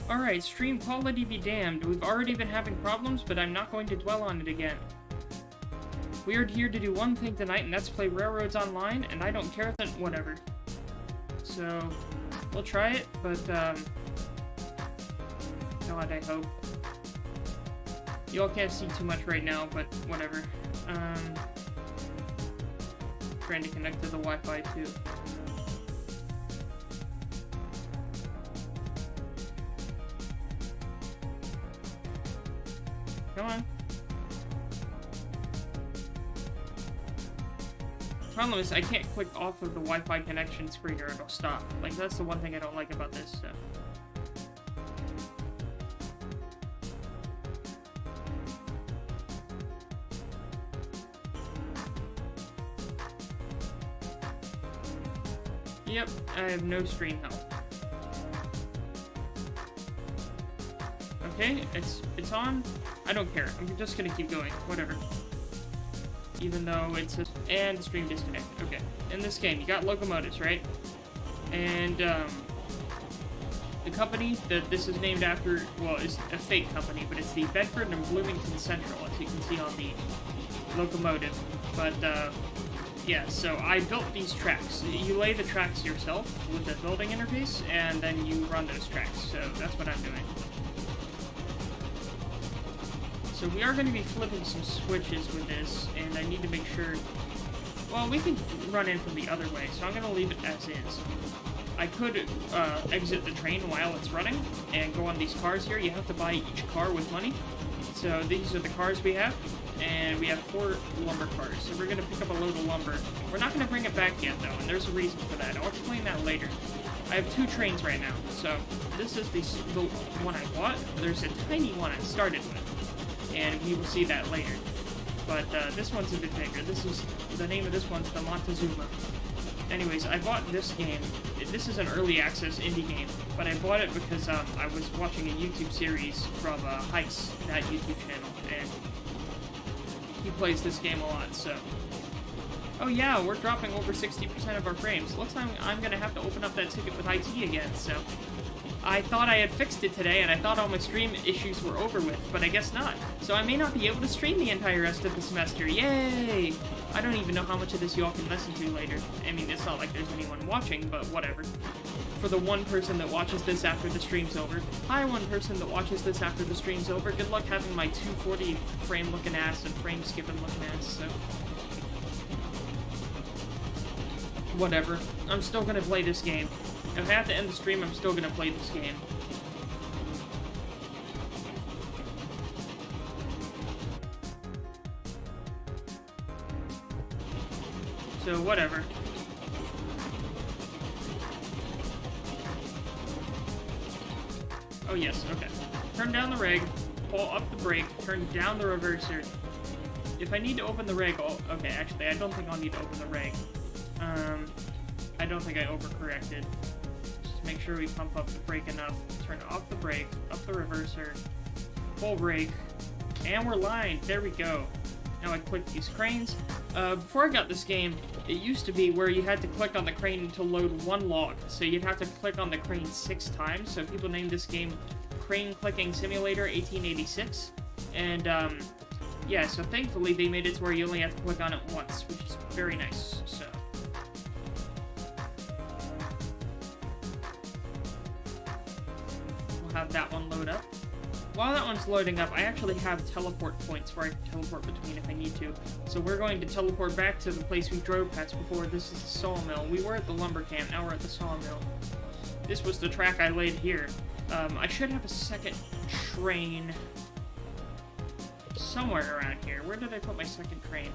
Alright, stream quality be damned. We've already been having problems, but I'm not going to dwell on it again. We are here to do one thing tonight, and that's play Railroads Online, and I don't care then whatever. So, we'll try it, but, God, I hope. You all can't see too much right now, but whatever. Trying to connect to the Wi-Fi, too. Come on. Problem is, I can't click off of the Wi-Fi connection screen or it'll stop. Like, that's the one thing I don't like about this, so. Yep, I have no stream help. Okay, it's on. I don't care. I'm just gonna keep going. Whatever. Even though it's just... And stream disconnect. Okay. In this game, you got locomotives, right? And, the company that this is named after, well, is a fake company, but it's the Bedford and Bloomington Central, as you can see on the locomotive. But, yeah, so I built these tracks. You lay the tracks yourself with the building interface, and then you run those tracks. So that's what I'm doing. So we are going to be flipping some switches with this, and I need to make sure... Well, we can run in from the other way, so I'm going to leave it as is. I could exit the train while it's running, and go on these cars here. You have to buy each car with money. So these are the cars we have, and we have 4 lumber cars. So we're going to pick up a load of lumber. We're not going to bring it back yet, though, and there's a reason for that. I'll explain that later. I have 2 trains right now, so this is the one I bought. There's a tiny one I started with. And we will see that later. But this one's a bit bigger. This is the name of this one's the Montezuma. Anyways, I bought this game. This is an early access indie game, but I bought it because I was watching a YouTube series from Heights, that YouTube channel, and he plays this game a lot. So, oh yeah, we're dropping over 60% of our frames. Looks like I'm gonna have to open up that ticket with IT again. So. I thought I had fixed it today, and I thought all my stream issues were over with, but I guess not. So I may not be able to stream the entire rest of the semester. Yay! I don't even know how much of this y'all can listen to later. I mean, it's not like there's anyone watching, but whatever. For the one person that watches this after the stream's over. Hi, one person that watches this after the stream's over. Good luck having my 240 frame looking ass and frame skipping looking ass, so... Whatever. I'm still gonna play this game. If I have to end the stream, I'm still gonna play this game. So, whatever. Oh yes, okay. Turn down the reg, pull up the brake, turn down the reverser. If I need to open the reg, okay, actually, I don't think I'll need to open the reg. I don't think I overcorrected. Make sure we pump up the brake enough, turn off the brake, up the reverser, full brake, and we're lined. There we go. Now I click these cranes. Before I got this game, it used to be where you had to click on the crane to load one log. So you'd have to click on the crane 6 times. So people named this game Crane Clicking Simulator 1886. And, yeah, so thankfully they made it to where you only have to click on it once, which is very nice, so. Have that one load up. While that one's loading up, I actually have teleport points where I can teleport between if I need to. So we're going to teleport back to the place we drove past before. This is the sawmill. We were at the lumber camp, now we're at the sawmill. This was the track I laid here. I should have a second train somewhere around here. Where did I put my second train?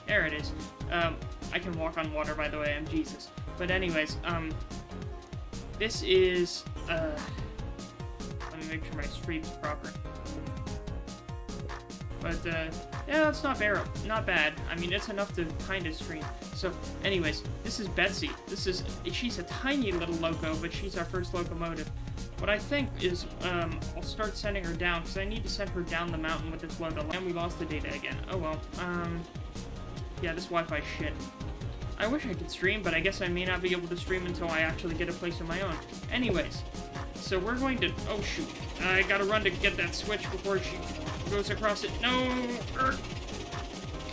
There it is. I can walk on water, by the way, I'm Jesus. But anyways, this is, make sure my stream's proper. But, yeah, that's not bad. I mean, it's enough to kind of stream. So, anyways, this is Betsy. She's a tiny little loco, but she's our first locomotive. What I think is, I'll start sending her down, because I need to send her down the mountain with this load. And we lost the data again. Oh well. Yeah, this Wi-Fi shit. I wish I could stream, but I guess I may not be able to stream until I actually get a place of my own. Anyways, So we're going to... Oh, shoot. I gotta run to get that switch before she goes across it. No!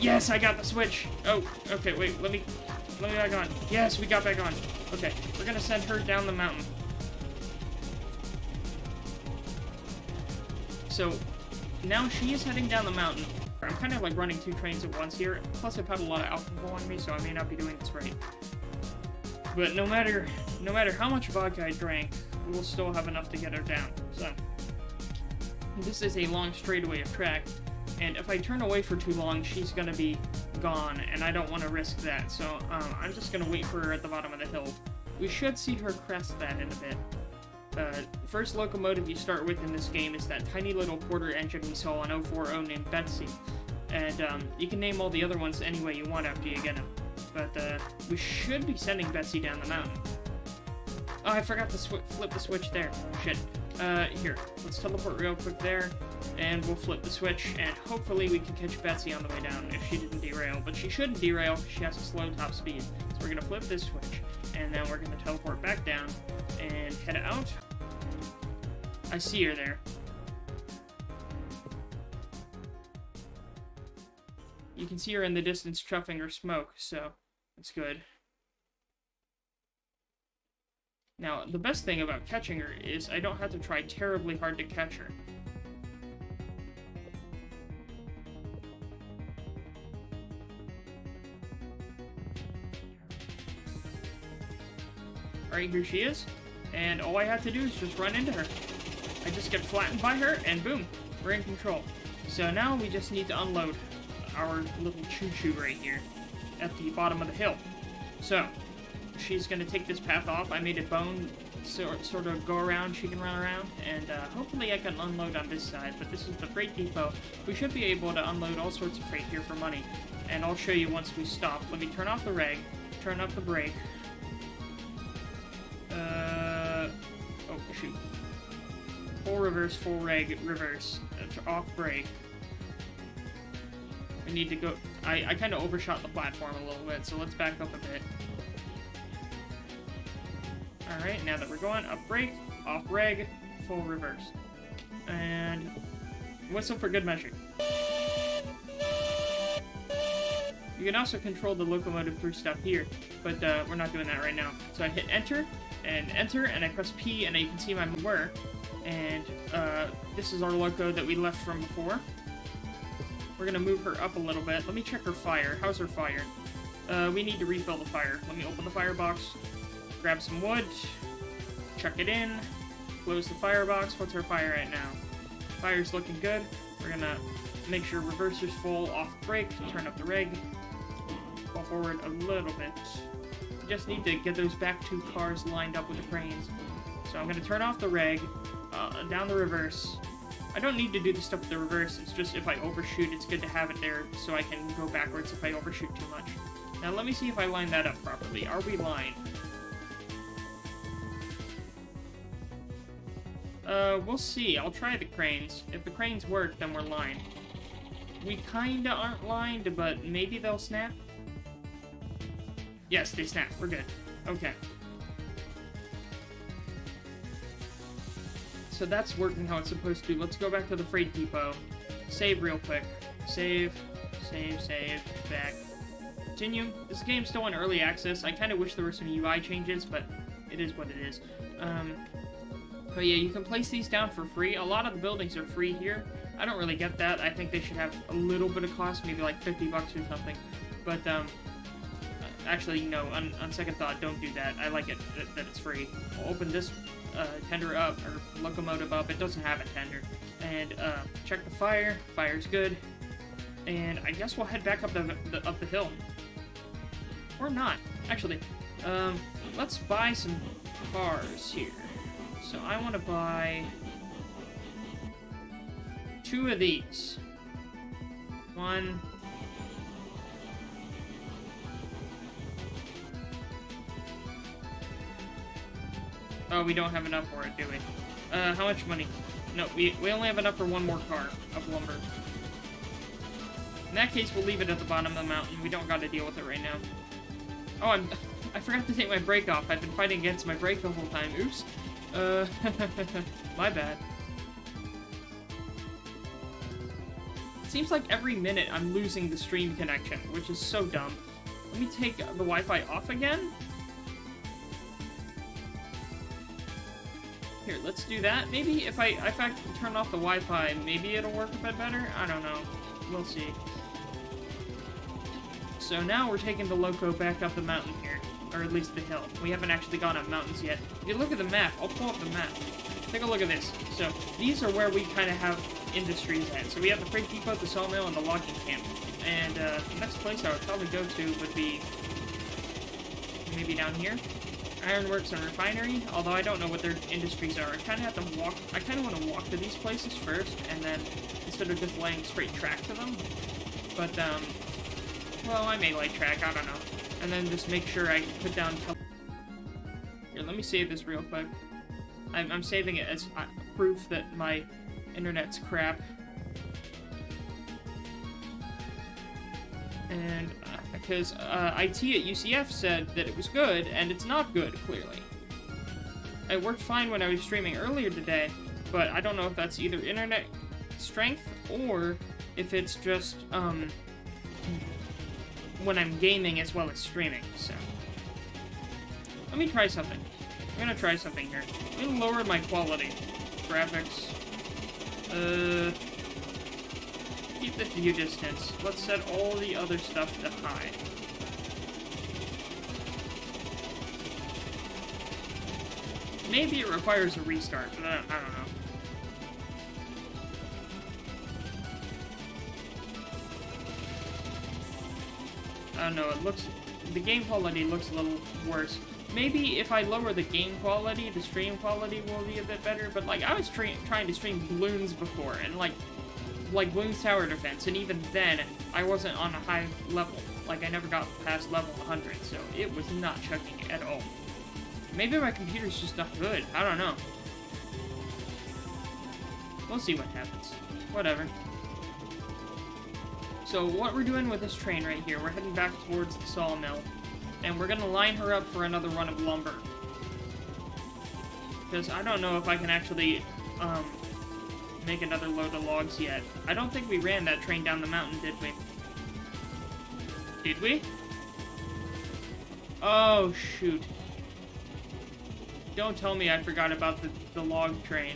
Yes, I got the switch. Oh, okay, wait. Let me back on. Yes, we got back on. Okay, we're gonna send her down the mountain. So, now she is heading down the mountain. I'm kind of like running two trains at once here. Plus, I've had a lot of alcohol on me, so I may not be doing this right. But no matter how much vodka I drank, we'll still have enough to get her down. So, this is a long straightaway of track, and if I turn away for too long, she's gonna be gone, and I don't want to risk that. So, I'm just gonna wait for her at the bottom of the hill. We should see her crest that in a bit. First locomotive you start with in this game is that tiny little quarter engine we saw on 040 named Betsy. And you can name all the other ones any way you want after you get them. But we should be sending Betsy down the mountain. Oh, I forgot to flip the switch there. Shit. Here, let's teleport real quick there, and we'll flip the switch, and hopefully we can catch Betsy on the way down if she didn't derail. But she shouldn't derail because she has a slow top speed. So we're going to flip this switch, and then we're going to teleport back down and head out. I see her there. You can see her in the distance chuffing her smoke, so that's good. Now, the best thing about catching her is I don't have to try terribly hard to catch her. Alright, here she is. And all I have to do is just run into her. I just get flattened by her, and boom, we're in control. So now we just need to unload our little choo-choo right here at the bottom of the hill. So, she's going to take this path off. I made a bone sort of go around, she can run around, and hopefully I can unload on this side, but this is the freight depot. We should be able to unload all sorts of freight here for money, and I'll show you once we stop. Let me turn off the reg, turn up the brake. Oh, shoot. Full reverse, full reg, reverse. Off brake. We need to go... I kind of overshot the platform a little bit, so let's back up a bit. Alright, now that we're going, up brake, off reg, full reverse. And whistle for good measure. You can also control the locomotive through stuff here, but we're not doing that right now. So I hit enter, and I press P, and you can see my where. And this is our loco that we left from before. We're gonna move her up a little bit. Let me check her fire. How's her fire? We need to refill the fire. Let me open the firebox, grab some wood, chuck it in, close the firebox. What's her fire at now? Fire's looking good. We're gonna make sure reverser's full, off brake, turn up the reg, fall forward a little bit. We just need to get those back two cars lined up with the cranes. So I'm gonna turn off the reg, down the reverse. I don't need to do the stuff with the reverse, it's just if I overshoot, it's good to have it there so I can go backwards if I overshoot too much. Now let me see if I line that up properly. Are we lined? We'll see. I'll try the cranes. If the cranes work, then we're lined. We kinda aren't lined, but maybe they'll snap? Yes, they snap. We're good. Okay. So that's working how it's supposed to. Let's go back to the freight depot. Save real quick. Save, back. Continue. This game's still in early access. I kind of wish there were some UI changes, but it is what it is. But yeah, you can place these down for free. A lot of the buildings are free here. I don't really get that. I think they should have a little bit of cost, maybe like 50 bucks or something. But, actually, no, on second thought, don't do that. I like it that it's free. I'll open this tender up, or locomotive up. It doesn't have a tender. And check the fire. Fire's good. And I guess we'll head back up the hill. Or not. Actually, let's buy some cars here. So I want to buy 2 of these. 1. Oh, we don't have enough for it, do we? How much money? No, we only have enough for 1 more car of lumber. In that case, we'll leave it at the bottom of the mountain. We don't got to deal with it right now. Oh, I forgot to take my brake off. I've been fighting against my brake the whole time. Oops. Uh, my bad. It seems like every minute I'm losing the stream connection, which is so dumb. Let me take the Wi-Fi off again. Here, let's do that. Maybe if I turn off the Wi-Fi, maybe it'll work a bit better? I don't know. We'll see. So now we're taking the Loco back up the mountain here. Or at least the hill. We haven't actually gone up mountains yet. If you look at the map, I'll pull up the map. Take a look at this. So, these are where we kind of have industries at. So we have the freight depot, the sawmill, and the logging camp. And the next place I would probably go to would be maybe down here. Ironworks and refinery, although I don't know what their industries are. I kind of have to walk, I kind of want to walk to these places first, and then, instead of just laying straight track to them. But, well, I may lay track, I don't know. And then just make sure I put down... Here, let me save this real quick. I'm saving it as proof that my internet's crap. And, because IT at UCF said that it was good, and it's not good, clearly. It worked fine when I was streaming earlier today, but I don't know if that's either internet strength, or if it's just, when I'm gaming as well as streaming, so. Let me try something. I'm gonna try something here. I'm gonna lower my quality. Graphics. Keep the view distance. Let's set all the other stuff to high. Maybe it requires a restart, but I don't know. I don't know, it looks... The game quality looks a little worse. Maybe if I lower the game quality, the stream quality will be a bit better, but, like, I was trying to stream Bloons before, and, like Bloons Tower Defense, and even then, I wasn't on a high level. Like, I never got past level 100, so it was not chugging at all. Maybe my computer's just not good, I don't know. We'll see what happens. Whatever. So what we're doing with this train right here, we're heading back towards the sawmill, and we're gonna line her up for another run of lumber. Because I don't know if I can actually, make another load of logs yet. I don't think we ran that train down the mountain, did we? Did we? Oh, shoot. Don't tell me I forgot about the log train.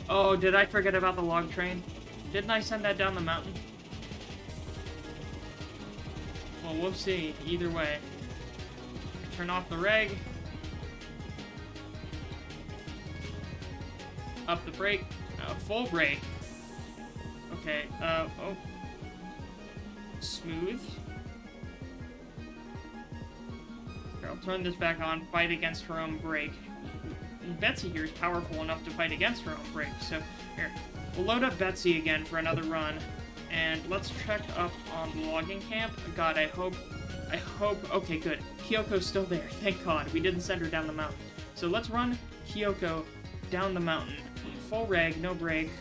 Oh, did I forget about the log train? Didn't I send that down the mountain? Well, we'll see. Either way. Turn off the reg. Up the brake. Full brake. Okay, oh. Smooth. Here, I'll turn this back on. Fight against her own brake. And Betsy here is powerful enough to fight against her own brake, so here. We'll load up Betsy again for another run, and let's check up on the logging camp. God, I hope, okay, good. Kyoko's still there, thank God. We didn't send her down the mountain. So let's run Kyoko down the mountain. Full reg, no brake.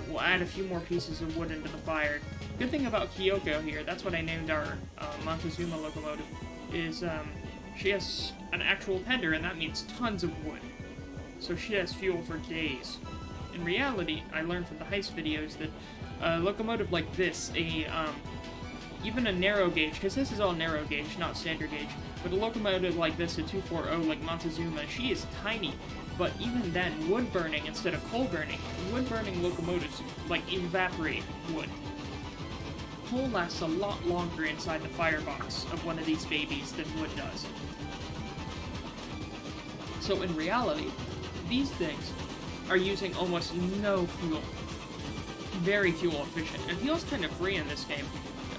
We'll add a few more pieces of wood into the fire. Good thing about Kyoko here, that's what I named our Montezuma locomotive, is she has an actual tender, and that means tons of wood. So she has fuel for days. In reality, I learned from the heist videos that a locomotive like this, even a narrow gauge, because this is all narrow gauge, not standard gauge, but a locomotive like this, a 240 like Montezuma, she is tiny, but even then, wood burning instead of coal burning, wood burning locomotives, like, evaporate wood. Coal lasts a lot longer inside the firebox of one of these babies than wood does. So in reality, these things are using almost no fuel. Very fuel efficient. And fuel's kind of free in this game.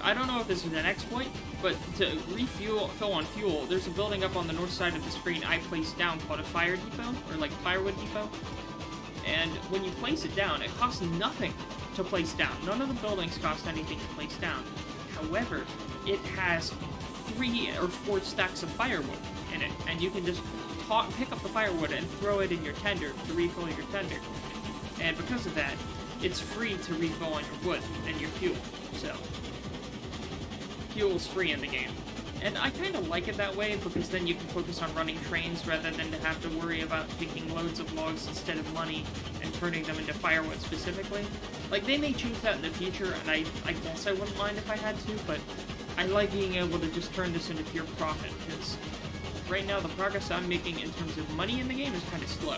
I don't know if this is an exploit, but to fill on fuel, there's a building up on the north side of the screen I placed down called a fire depot, or like firewood depot. And when you place it down, it costs nothing to place down. None of the buildings cost anything to place down. However, it has 3 or 4 stacks of firewood in it, and you can just pick up the firewood and throw it in your tender to refill your tender. And because of that, it's free to refill on your wood and your fuel. So, fuel's free in the game. And I kind of like it that way, because then you can focus on running trains rather than to have to worry about taking loads of logs instead of money and turning them into firewood specifically. Like, they may change that in the future, and I guess I wouldn't mind if I had to, but I like being able to just turn this into pure profit, because right now the progress I'm making in terms of money in the game is kind of slow.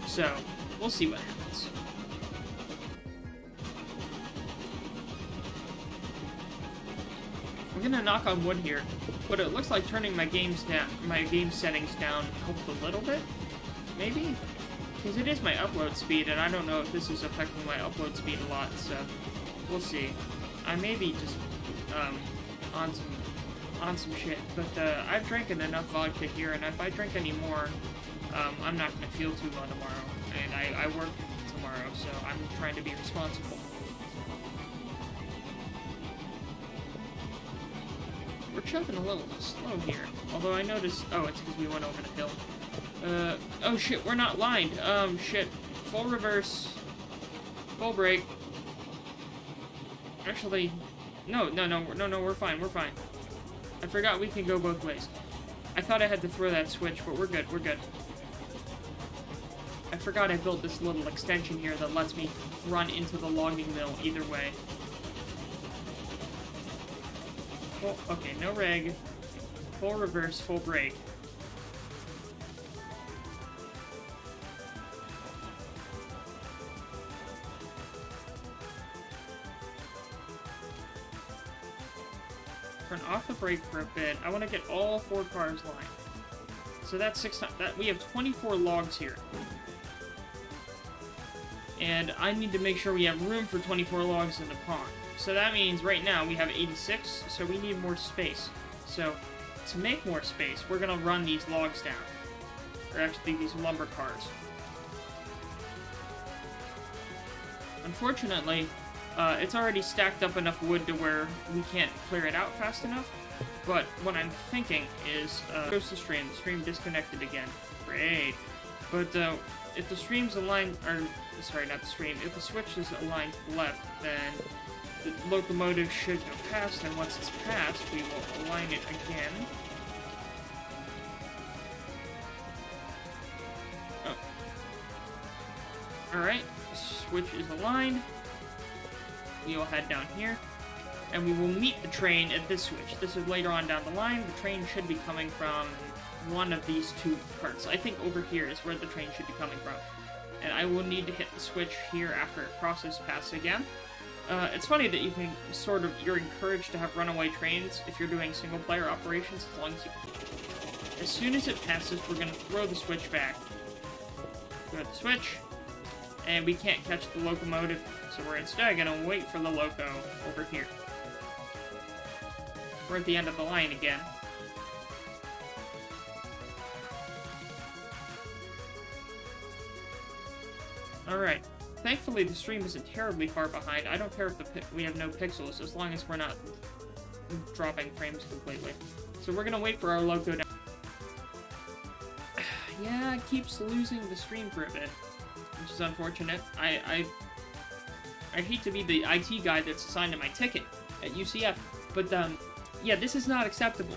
So, we'll see what happens. I'm gonna knock on wood here, but it looks like turning my game settings down helped a little bit, maybe? Because it is my upload speed, and I don't know if this is affecting my upload speed a lot, so we'll see. I may be just on some shit, but I've drank enough vodka here, and if I drink any more, I'm not gonna feel too well tomorrow, and I work tomorrow, so I'm trying to be responsible. We're chugging a little slow here, although I noticed... Oh, it's because we went over the hill. Oh shit, we're not lined. Shit. Full reverse. Full brake. Actually, no, we're fine, we're fine. I forgot we can go both ways. I thought I had to throw that switch, but we're good, we're good. I forgot I built this little extension here that lets me run into the logging mill either way. Okay, no reg. Full reverse, full brake. Turn off the brake for a bit. I want to get all 4 cars lined. So that's 6 times. We have 24 logs here. And I need to make sure we have room for 24 logs in the pond. So that means right now we have 86, so we need more space. So to make more space, we're going to run these logs down. Or actually, these lumber cars. Unfortunately, it's already stacked up enough wood to where we can't clear it out fast enough. But what I'm thinking is, goes the stream. The stream disconnected again. Great. But if the stream's aligned, or sorry, not the stream. If the switch is aligned to the left, then the locomotive should go past, and once it's passed, we will align it again. Oh. Alright, switch is aligned. We will head down here, and we will meet the train at this switch. This is later on down the line. The train should be coming from one of these 2 parts. I think over here is where the train should be coming from. And I will need to hit the switch here after it crosses past again. It's funny that you can you're encouraged to have runaway trains if you're doing single-player operations, as long as you... As soon as it passes, we're going to throw the switch back. Throw the switch, and we can't catch the locomotive, so we're instead going to wait for the loco over here. We're at the end of the line again. Alright. Thankfully, the stream isn't terribly far behind. I don't care if we have no pixels, as long as we're not dropping frames completely. So we're gonna wait for our loco down. Yeah, it keeps losing the stream for a bit, which is unfortunate. I hate to be the IT guy that's assigned to my ticket at UCF, but yeah, this is not acceptable.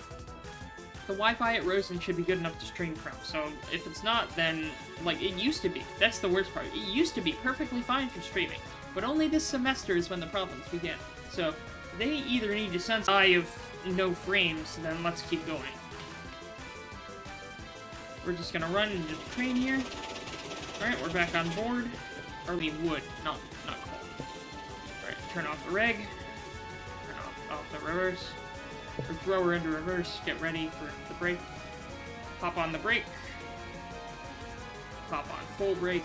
The Wi-Fi at Rosen should be good enough to stream from, so if it's not, then, like, it used to be. That's the worst part. It used to be perfectly fine for streaming, but only this semester is when the problems begin. So, they either need to sense I of no frames, then let's keep going. We're just gonna run into the train here. Alright, we're back on board. Or we would, not coal. Alright, turn off the reg. Turn off the reverse. Or throw her into reverse, get ready for the brake. Pop on the brake. Pop on full brake.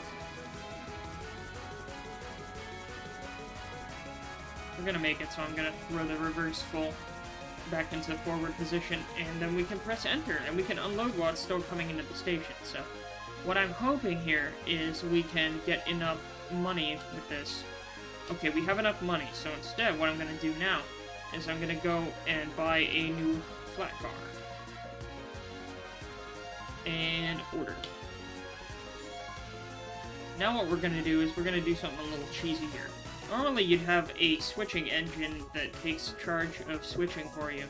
We're gonna make it, so I'm gonna throw the reverse full back into forward position, and then we can press enter, and we can unload while it's still coming into the station. So, what I'm hoping here is we can get enough money with this. Okay, we have enough money, so instead, what I'm gonna do now is I'm gonna go and buy a new flat car. And order. Now what we're gonna do is we're gonna do something a little cheesy here. Normally you'd have a switching engine that takes charge of switching for you,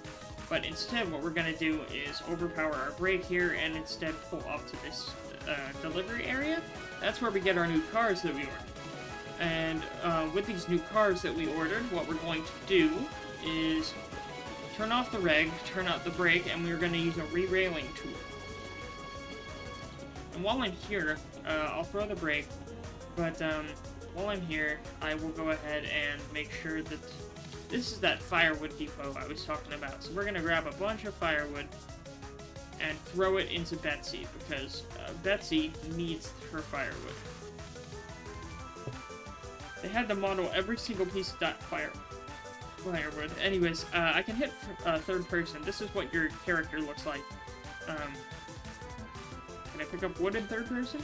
but instead what we're going to do is overpower our brake here and instead pull up to this delivery area. That's where we get our new cars that we ordered. And with these new cars that we ordered, what we're going to do is turn off the reg, turn out the brake, and we're going to use a re-railing tool. And while I'm here, I'll throw the brake, but while I'm here, I will go ahead and make sure that this is that firewood depot I was talking about. So we're going to grab a bunch of firewood and throw it into Betsy, because Betsy needs her firewood. They had to model every single piece of that firewood. Anyways, I can hit third person. This is what your character looks like. Can I pick up wood in third person?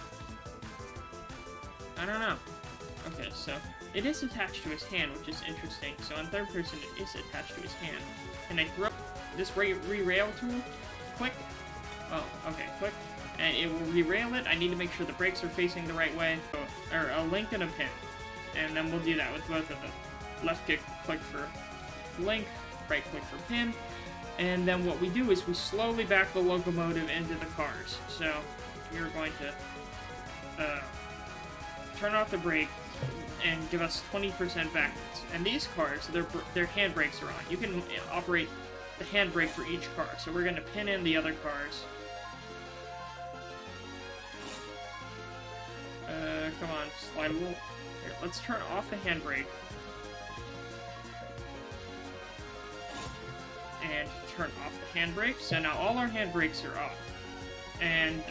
I don't know. Okay, so it is attached to his hand, which is interesting. So in third person, it is attached to his hand. Can I throw this re-rail tool? Click. Oh, okay, click. And it will re-rail it. I need to make sure the brakes are facing the right way. Or a link and a pin. And then we'll do that with both of them. Left click for link, right click for pin. And then what we do is we slowly back the locomotive into the cars. So you're going to turn off the brake and give us 20% backwards. And these cars, their handbrakes are on. You can operate the handbrake for each car. So we're going to pin in the other cars. Come on, slide a little. Here, let's turn off the handbrake. And turn off the handbrake. So now all our handbrakes are off. And,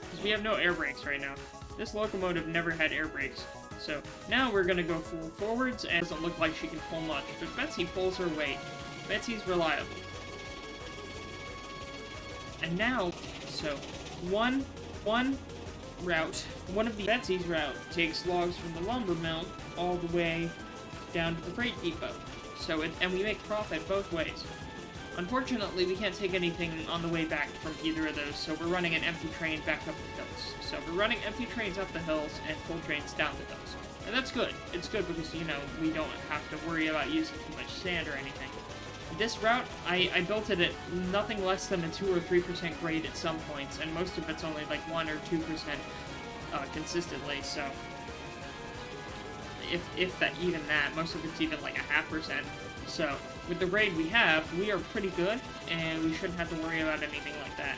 because we have no air brakes right now. This locomotive never had air brakes. So now we're gonna go full forwards, and it doesn't look like she can pull much, but Betsy pulls her weight. Betsy's reliable. And now, so one of the Betsy's route takes logs from the lumber mill all the way down to the freight depot. So and we make profit both ways. Unfortunately, we can't take anything on the way back from either of those, so we're running an empty train back up the hills. So we're running empty trains up the hills and full trains down the hills. And that's good. It's good because, you know, we don't have to worry about using too much sand or anything. This route, I built it at nothing less than a 2 or 3% grade at some points, and most of it's only like 1 or 2% consistently, so if that, even that, most of it's even like 0.5%. So with the grade we have, we are pretty good, and we shouldn't have to worry about anything like that.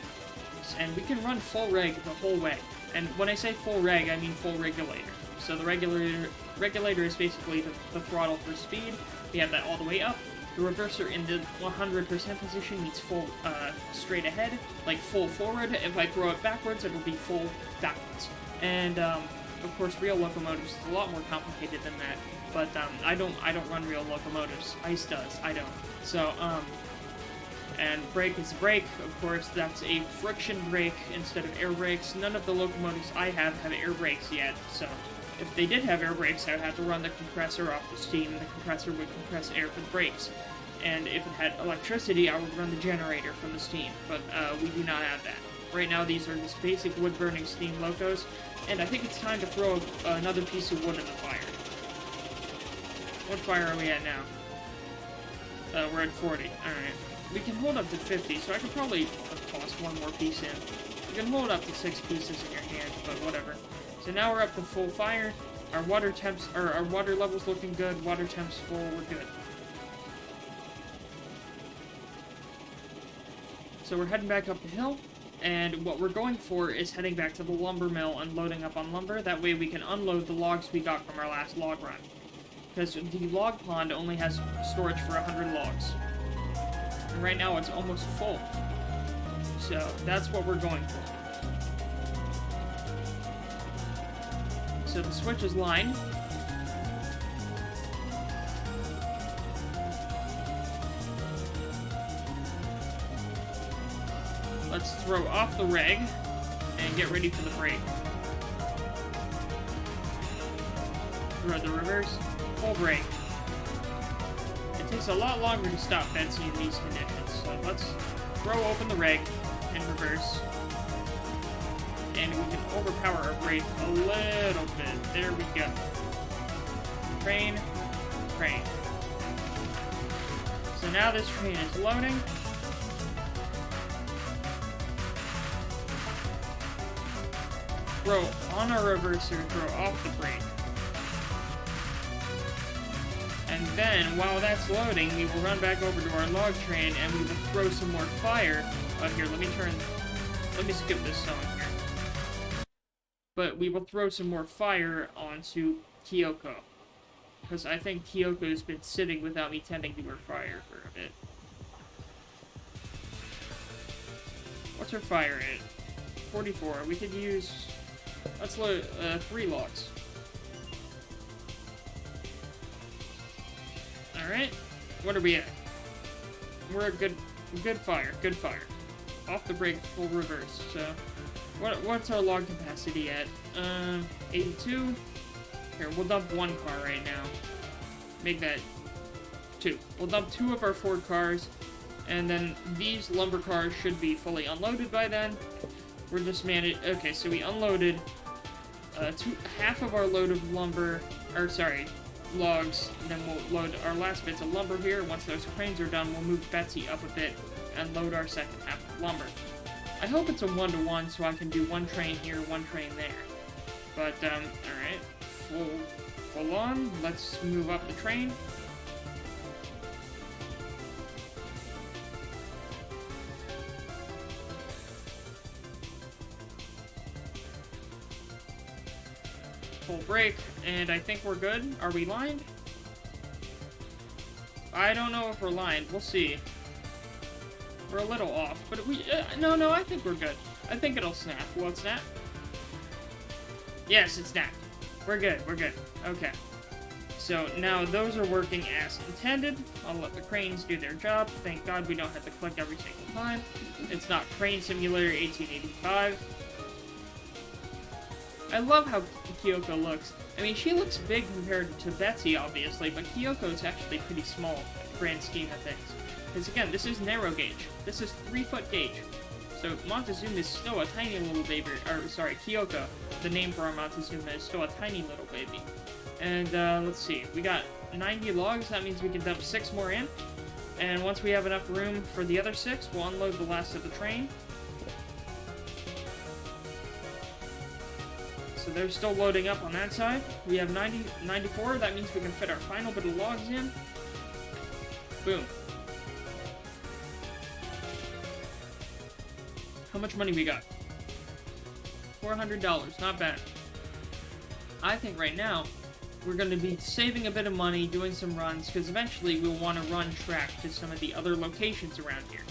And we can run full reg the whole way. And when I say full reg, I mean full regulator. So the regulator is basically the throttle for speed. We have that all the way up. The reverser in the 100% position means full straight ahead, like full forward. If I throw it backwards, it'll be full backwards. And of course, real locomotives is a lot more complicated than that. But I don't run real locomotives. ICE does. I don't. So and brake is brake. Of course, that's a friction brake instead of air brakes. None of the locomotives I have air brakes yet. So if they did have air brakes, I would have to run the compressor off the steam. The compressor would compress air for the brakes. And if it had electricity, I would run the generator from the steam. But we do not have that. Right now, these are just basic wood-burning steam locos. And I think it's time to throw another piece of wood in the fire. What fire are we at now? We're at 40. Alright. We can hold up to 50, so I could probably toss one more piece in. You can hold up to 6 pieces in your hand, but whatever. So now we're up to full fire. Our water temps, or our water level's looking good. Water temps full. We're good. So we're heading back up the hill, and what we're going for is heading back to the lumber mill and loading up on lumber. That way we can unload the logs we got from our last log run. Because the log pond only has storage for 100 logs. And right now it's almost full. So that's what we're going for. So the switch is lined. Let's throw off the reg and get ready for the brake. Throw the reverse, full brake. It takes a lot longer to stop Betsy in these conditions, so let's throw open the reg and reverse. And we can overpower our brake a little bit. There we go. train, train. So now this train is loading. Throw on our reverser, throw off the brake. And then, while that's loading, we will run back over to our log train and we will throw some more fire. Here, let me skip this song here. But we will throw some more fire onto Kyoko. Because I think Kyoko's been sitting without me tending to her fire for a bit. What's her fire at? 44. We could use... Let's load 3 logs. Alright. What are we at? We're a good fire. Good fire. Off the brake, full reverse. So, what's our log capacity at? 82. Here, we'll dump 1 car right now. Make that 2. We'll dump 2 of our 4 cars, and then these lumber cars should be fully unloaded by then. We're just okay, so we unloaded half of our load of lumber, logs, and then we'll load our last bits of lumber here. Once those cranes are done, we'll move Betsy up a bit and load our second half of lumber. I hope it's a 1-to-1 so I can do 1 train here, 1 train there. But, alright, full on, let's move up the train. Full brake, and I think we're good. Are we lined? I don't know if we're lined. We'll see. We're a little off, but no, I think we're good. I think it'll snap. Will it snap? Yes, it snapped. We're good. Okay. So now those are working as intended. I'll let the cranes do their job. Thank God we don't have to click every single time. It's not Crane Simulator 1885. I love how Kyoko looks. I mean, she looks big compared to Betsy, obviously, but Kyoko is actually pretty small in the grand scheme of things. Because again, this is narrow gauge. This is 3-foot gauge. So Montezuma is still a tiny little baby, Kyoko, the name for our Montezuma, is still a tiny little baby. And, let's see, we got 90 logs, that means we can dump 6 more in. And once we have enough room for the other 6, we'll unload the last of the train. So they're still loading up on that side. We have 94, that means we can fit our final bit of logs in. Boom. How much money we got? $400, not bad. I think right now, we're going to be saving a bit of money, doing some runs, because eventually we'll want to run track to some of the other locations around here.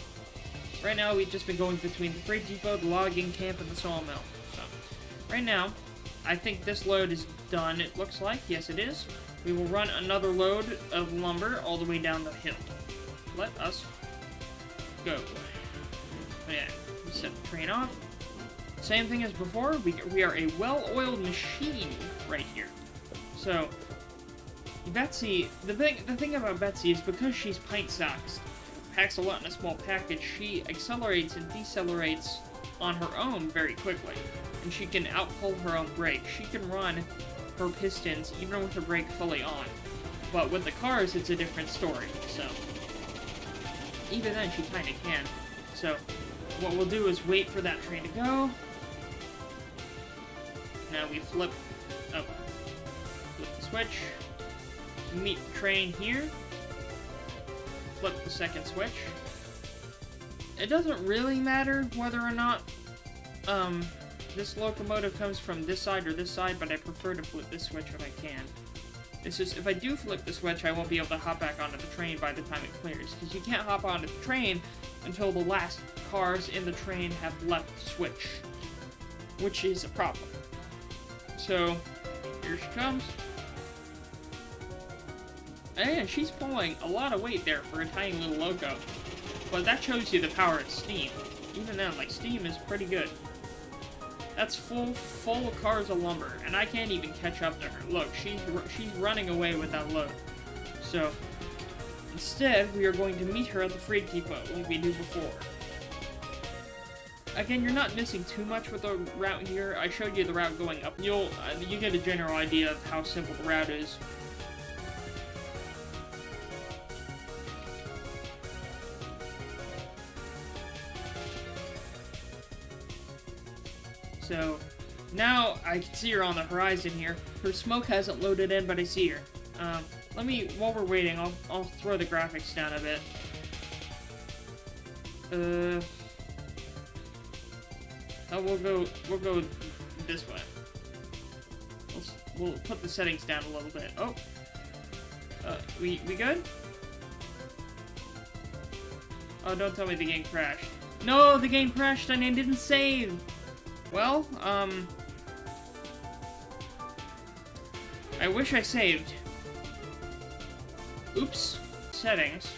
Right now, we've just been going between the freight depot, the logging camp, and the sawmill. So, right now, I think this load is done, it looks like. Yes, it is. We will run another load of lumber all the way down the hill. Let us go. Yeah, we set the train off. Same thing as before, we are a well-oiled machine right here. So, Betsy, the thing about Betsy is because she's pint-sized, packs a lot in a small package, she accelerates and decelerates on her own very quickly. And she can outpull her own brake. She can run her pistons even with her brake fully on. But with the cars, it's a different story, so... Even then, she kinda can. So, what we'll do is wait for that train to go. Now we flip the switch. Meet the train here. Flip the second switch. It doesn't really matter whether or not, this locomotive comes from this side or this side, but I prefer to flip this switch if I can. It's just, if I do flip the switch, I won't be able to hop back onto the train by the time it clears, because you can't hop onto the train until the last cars in the train have left the switch, which is a problem. So, here she comes. And she's pulling a lot of weight there for a tiny little loco, but that shows you the power of steam. Even then, like, steam is pretty good. That's full of cars of lumber, and I can't even catch up to her. Look, she's running away with that load. So, instead, we are going to meet her at the freight depot, like we did before. Again, you're not missing too much with the route here. I showed you the route going up. You get a general idea of how simple the route is. So now I can see her on the horizon here. Her smoke hasn't loaded in, but I see her. While we're waiting, I'll throw the graphics down a bit. We'll go this way. We'll put the settings down a little bit. Oh, we good? Oh, don't tell me the game crashed. No, the game crashed and it didn't save. Well, I wish I saved. Oops. Settings.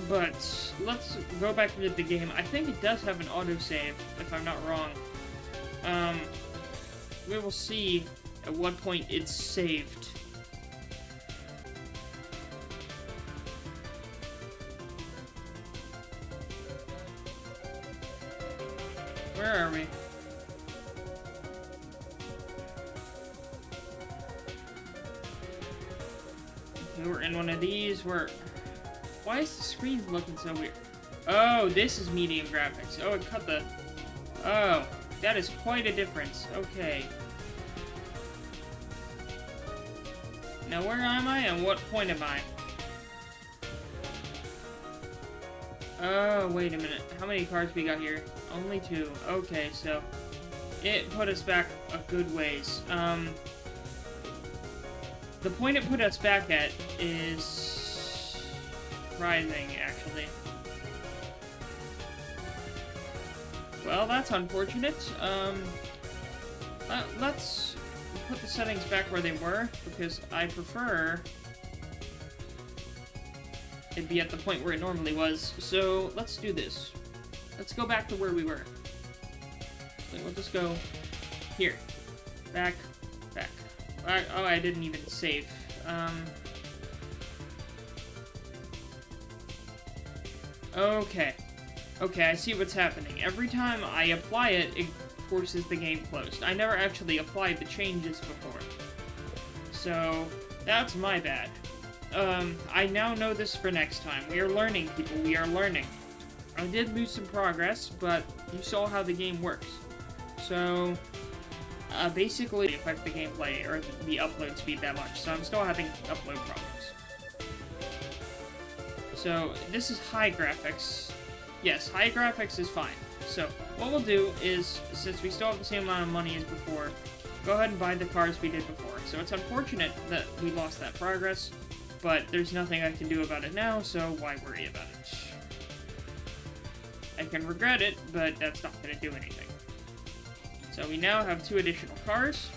But let's go back into the game. I think it does have an autosave, if I'm not wrong. We will see at what point it's saved. Where are we? Okay, we're in one of these. Why is the screen looking so weird? Oh, this is medium graphics. Oh, it cut the... Oh, that is quite a difference. Okay. Now, where am I and what point am I? Oh, wait a minute. How many cards we got here? Only 2. Okay, so it put us back a good ways. The point it put us back at is surprising, actually. Well, that's unfortunate. Let's put the settings back where they were, because I prefer it'd be at the point where it normally was. So let's do this. Let's go back to where we were. We'll just go here. Back. Oh, I didn't even save. Okay, I see what's happening. Every time I apply it, it forces the game closed. I never actually applied the changes before. So, that's my bad. I now know this for next time. We are learning, people. We are learning. I did lose some progress, but you saw how the game works. So, basically, it affects the gameplay or the upload speed that much. So I'm still having upload problems. So, this is high graphics. Yes, high graphics is fine. So, what we'll do is, since we still have the same amount of money as before, go ahead and buy the cars we did before. So it's unfortunate that we lost that progress, but there's nothing I can do about it now, so why worry about it? I can regret it, but that's not going to do anything. So we now have 2 additional cars.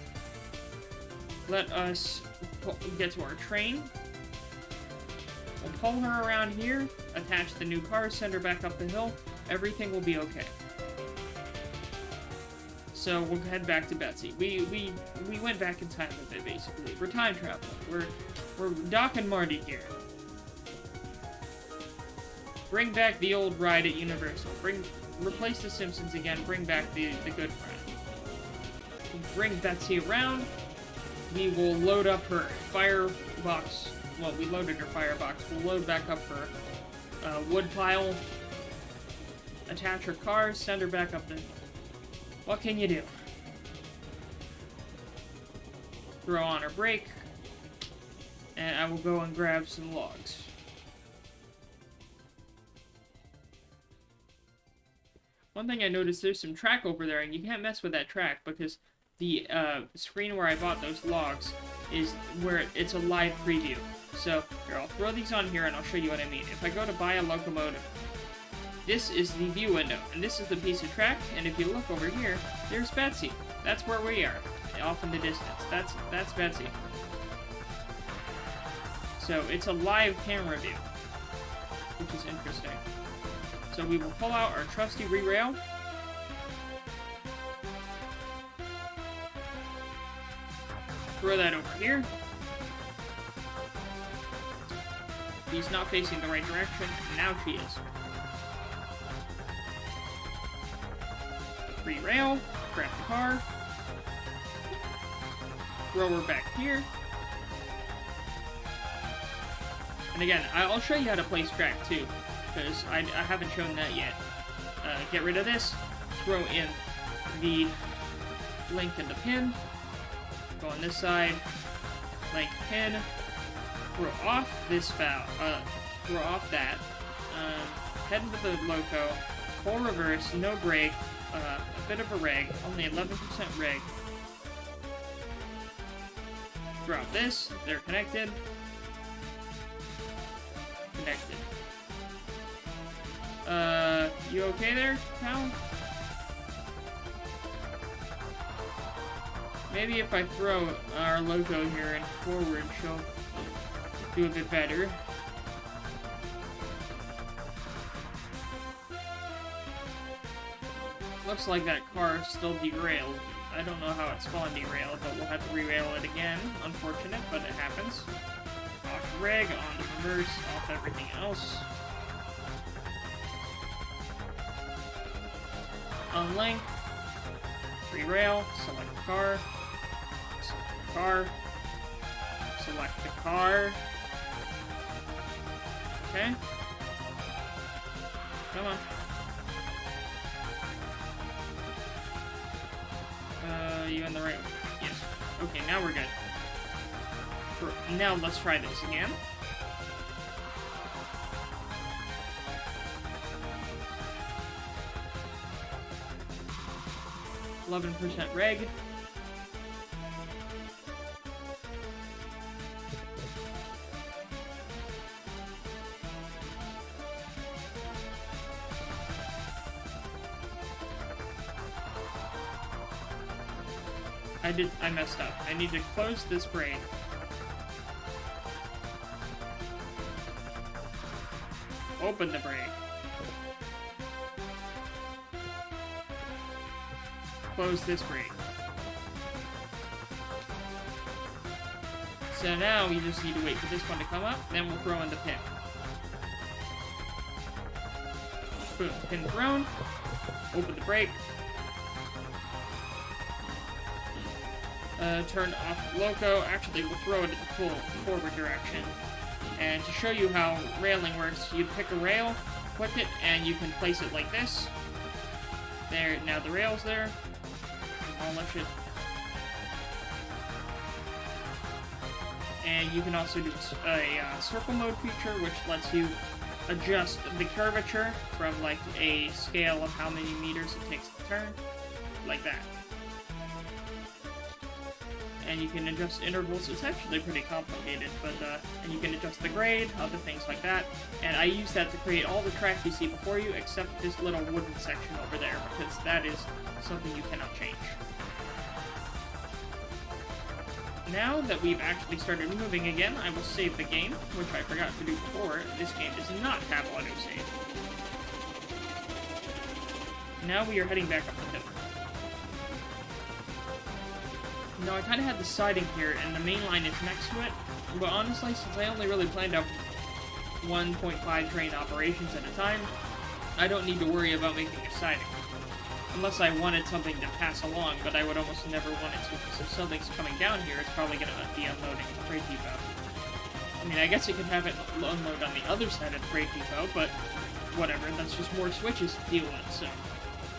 Let us get to our train. We'll pull her around here, attach the new car, send her back up the hill. Everything will be okay. So we'll head back to Betsy. We went back in time a bit, basically. We're time traveling. We're Doc and Marty here. Bring back the old ride at Universal. Replace the Simpsons again. Bring back the good friend. Bring Betsy around. We will load up her firebox. Well, we loaded her firebox. We'll load back up her wood pile. Attach her car. Send her back up the... What can you do? Throw on her brake. And I will go and grab some logs. One thing I noticed, there's some track over there, and you can't mess with that track because the screen where I bought those logs is where it's a live preview. So, here, I'll throw these on here and I'll show you what I mean. If I go to buy a locomotive, this is the view window, and this is the piece of track, and if you look over here, there's Betsy. That's where we are, off in the distance. That's Betsy. So, it's a live camera view, which is interesting. So we will pull out our trusty re-rail. Throw that over here. He's not facing the right direction. Now she is. Re-rail. Grab the car. Throw her back here. And again, I'll show you how to place track too, because I haven't shown that yet. Get rid of this. throw in the link and the pin. Go on this side, link, pin, throw off this valve, throw off that, head into the loco, full reverse, no brake, a bit of a reg, only 11% reg. Drop this, they're connected. Connected. You okay there, pal? Maybe if I throw our logo here and forward, she'll do a bit better. Looks like that car is still derailed. I don't know how it spawned derailed, but we'll have to re-rail it again. Unfortunate, but it happens. Off reg, on the reverse, off everything else. Unlink. Re-rail, select the car. Select the car. Select the car. Okay. Come on. You in the right? Yes. Okay, now we're good. Now let's try this again. %, reg. I messed up. I need to close this brake. Open the brake. Close this brake. So now we just need to wait for this one to come up, then we'll throw in the pin. Boom, pin thrown. Open the brake. Turn off loco. Actually, we'll throw it in the full forward direction. And to show you how railing works, you pick a rail, click it, and you can place it like this. There, now the rail's there. Demolish it. And you can also do a circle mode feature, which lets you adjust the curvature from like a scale of how many meters it takes to turn, like that. And you can adjust intervals. It's actually pretty complicated, but and you can adjust the grade, other things like that. And I use that to create all the track you see before you, except this little wooden section over there, because that is something you cannot change. Now that we've actually started moving again, I will save the game, which I forgot to do before. This game does not have autosave. Now we are heading back up the hill. No, I kind of had the siding here, and the main line is next to it, but honestly, since I only really planned out 1.5 train operations at a time, I don't need to worry about making a siding. Unless I wanted something to pass along, but I would almost never want it to, because if something's coming down here, it's probably going to be unloading the freight depot. I mean, I guess you could have it unload on the other side of the freight depot, but whatever, that's just more switches to deal with, so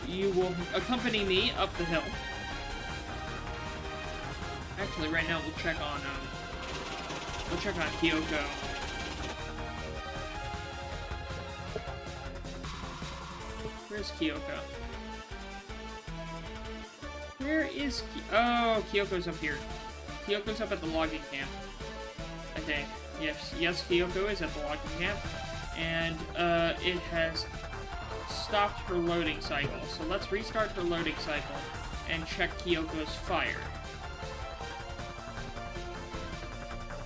you will accompany me up the hill. Actually, right now we'll check on Kyoko. Where's Kyoko? Where is Oh, Kyoko's up here. Kyoko's up at the logging camp, I think. Yes, Kyoko is at the logging camp. And, it has stopped her loading cycle. So let's restart her loading cycle and check Kyoko's fire.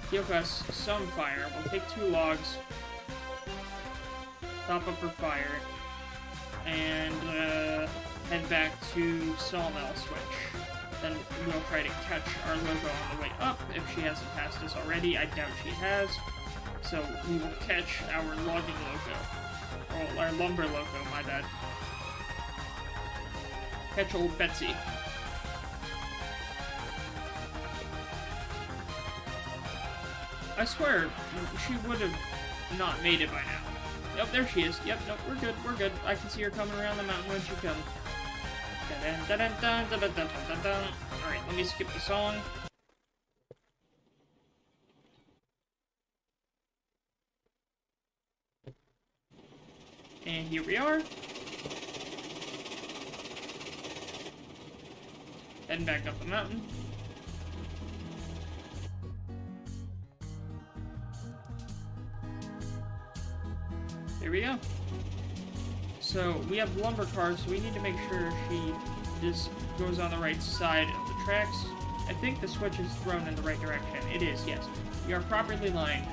Kyoko has some fire. We'll take 2 logs, top up her fire, and head back to Sawmill Switch. Then we'll try to catch our logo on the way up if she hasn't passed us already. I doubt she has. So we will catch our logging loco. Oh, our lumber loco, my bad. Catch old Betsy. I swear, she would have not made it by now. Yep, there she is. Yep, nope, we're good, we're good. I can see her coming around the mountain when she comes. Alright, let me skip the song. And here we are. Heading back up the mountain. Here we go. So, we have lumber cars, so we need to make sure she just goes on the right side of the tracks. I think the switch is thrown in the right direction. It is, yes. We are properly lined.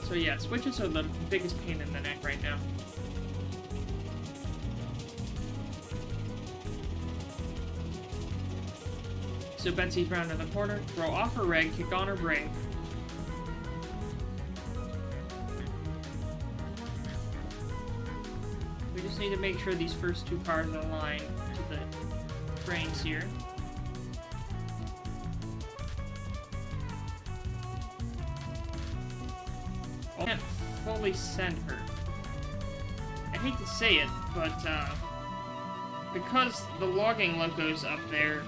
So yeah, switches are the biggest pain in the neck right now. So Betsy's round in the corner, throw off her reg, kick on her brake. We just need to make sure these first two cars are aligned to the trains here. I can't fully send her. I hate to say it, but because the logging loco's up there,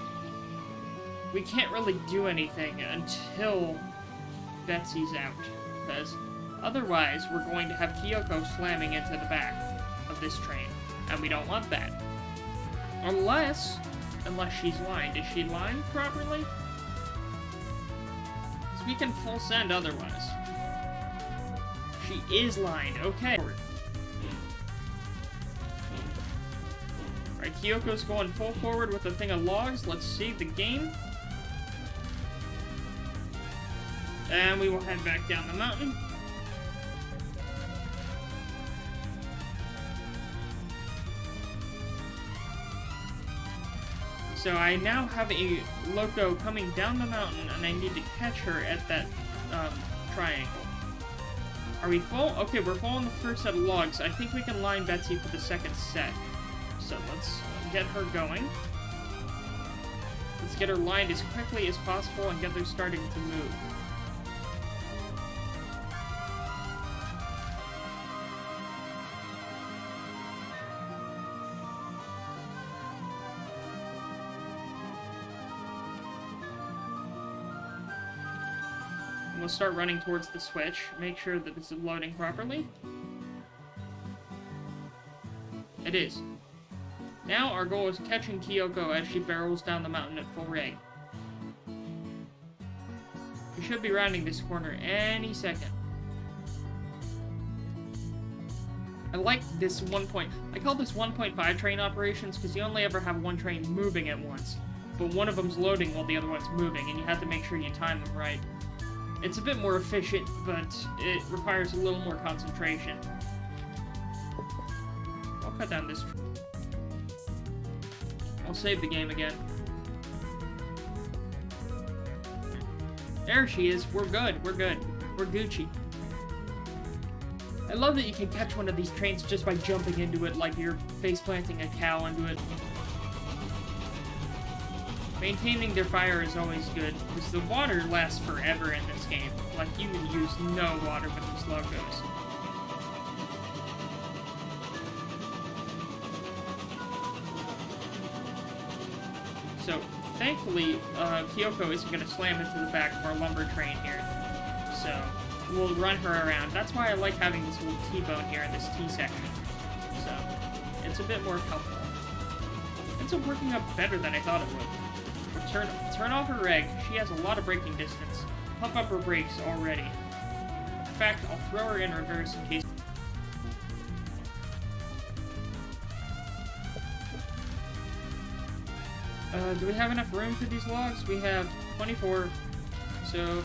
we can't really do anything until Betsy's out, because otherwise we're going to have Kyoko slamming into the back of this train, and we don't want that. Unless she's lined. Is she lined properly? Because we can full send otherwise. She is lined, okay. Alright, Kyoko's going full forward with a thing of logs. Let's save the game. And we will head back down the mountain. So I now have a loco coming down the mountain, and I need to catch her at that triangle. Are we full? Okay, we're full on the first set of logs. I think we can line Betsy for the second set. So let's get her going. Let's get her lined as quickly as possible and get her starting to move. We'll start running towards the switch. Make sure that this is loading properly. It is. Now our goal is catching Kyoko as she barrels down the mountain at full rate. We should be rounding this corner any second. I like this I call this 1.5 train operations because you only ever have one train moving at once. But one of them's loading while the other one's moving, and you have to make sure you time them right. It's a bit more efficient, but it requires a little more concentration. I'll cut down this. I'll save the game again. There she is. We're good. We're good. We're Gucci. I love that you can catch one of these trains just by jumping into it like you're face planting a cow into it. Maintaining their fire is always good, because the water lasts forever in this game. Like, you can use no water with these logos. So, thankfully, Kyoko isn't going to slam into the back of our lumber train here. So, we'll run her around. That's why I like having this little T-bone here in this T-section. So, it's a bit more helpful. It's working out better than I thought it would. Turn off her reg. She has a lot of braking distance. Pump up her brakes already. In fact, I'll throw her in reverse in case... do we have enough room for these logs? We have 24. So,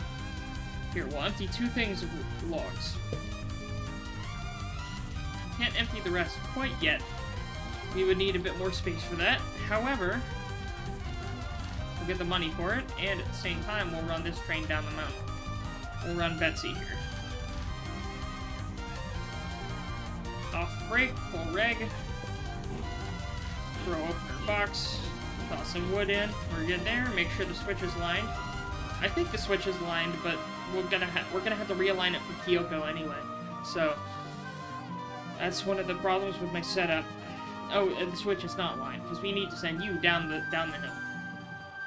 here, we'll empty 2 things of logs. Can't empty the rest quite yet. We would need a bit more space for that. However... we'll get the money for it, and at the same time, we'll run this train down the mountain. We'll run Betsy here. Off brake, full reg. Throw open her box. Toss some wood in. We're good there. Make sure the switch is lined. I think the switch is lined, but we're gonna have to realign it for Kyoko anyway. So, That's one of the problems with my setup. Oh, and the switch is not lined, because we need to send you down the hill.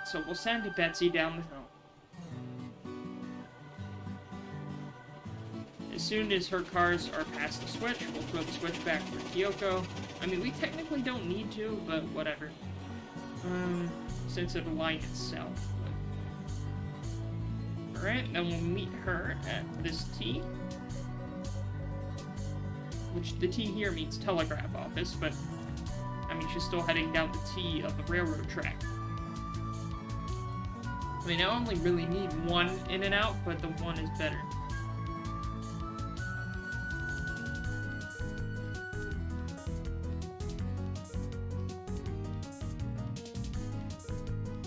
So we'll send Betsy down the hill. As soon as her cars are past the switch, we'll throw the switch back for Kyoko. I mean, we technically don't need to, but whatever. Since it'll line itself. Alright, then we'll meet her at this T. Which the T here means telegraph office, but I mean, she's still heading down the T of the railroad track. I mean, I only really need one in and out, but the one is better.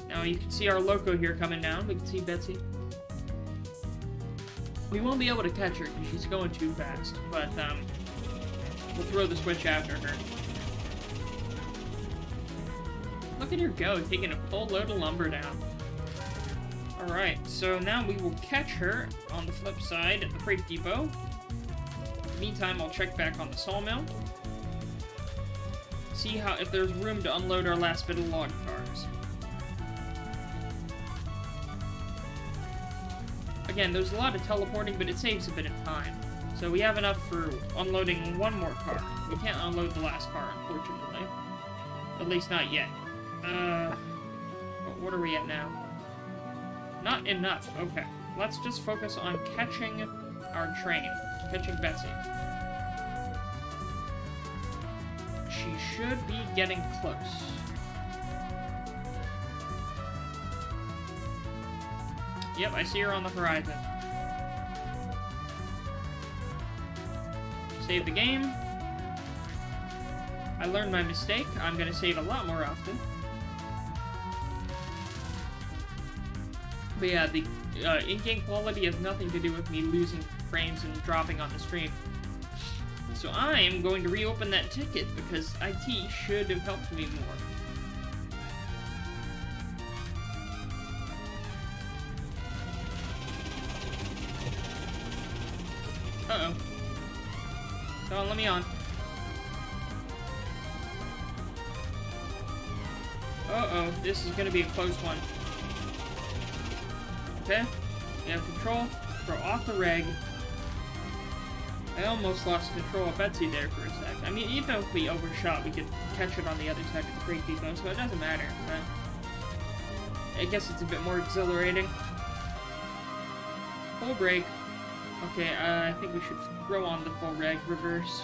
Now you can see our loco here coming down. We can see Betsy. We won't be able to catch her because she's going too fast, but we'll throw the switch after her. Look at her go, taking a full load of lumber down. Alright, so now we will catch her on the flip side at the freight depot. In the meantime, I'll check back on the sawmill. See if there's room to unload our last bit of log cars. Again, there's a lot of teleporting, but it saves a bit of time. So we have enough for unloading one more car. We can't unload the last car, unfortunately. At least not yet. What are we at now? Not enough. Okay. Let's just focus on catching our train. Catching Betsy. She should be getting close. Yep, I see her on the horizon. Save the game. I learned my mistake. I'm gonna save a lot more often. But yeah, the in-game quality has nothing to do with me losing frames and dropping on the stream. So I am going to reopen that ticket because IT should have helped me more. Uh-oh. Come on, let me on. Uh-oh, this is gonna be a close one. Okay, we have control. Throw off the reg. I almost lost control of Betsy there for a sec. I mean, even if we overshot, we could catch it on the other side of the freight depot, so it doesn't matter. But I guess it's a bit more exhilarating. Full brake. Okay, I think we should throw on the full reg reverse.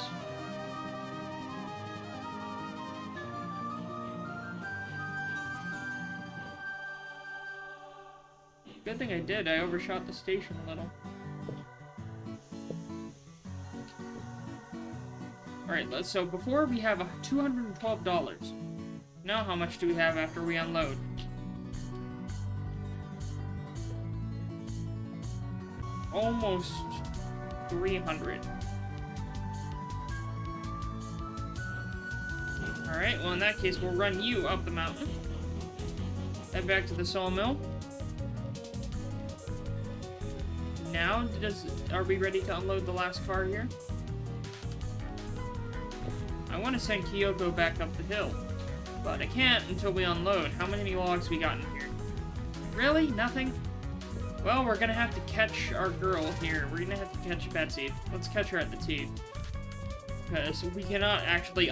Good thing I did. I overshot the station a little. Alright, so before we have $212. Now how much do we have after we unload? Almost 300. Alright, well in that case we'll run you up the mountain. Head back to the sawmill. Now, are we ready to unload the last car here? I want to send Kyoko back up the hill, but I can't until we unload. How many logs we got in here? Really? Nothing? Well, we're gonna have to catch our girl here. We're gonna have to catch Betsy. Let's catch her at the T. Because we cannot actually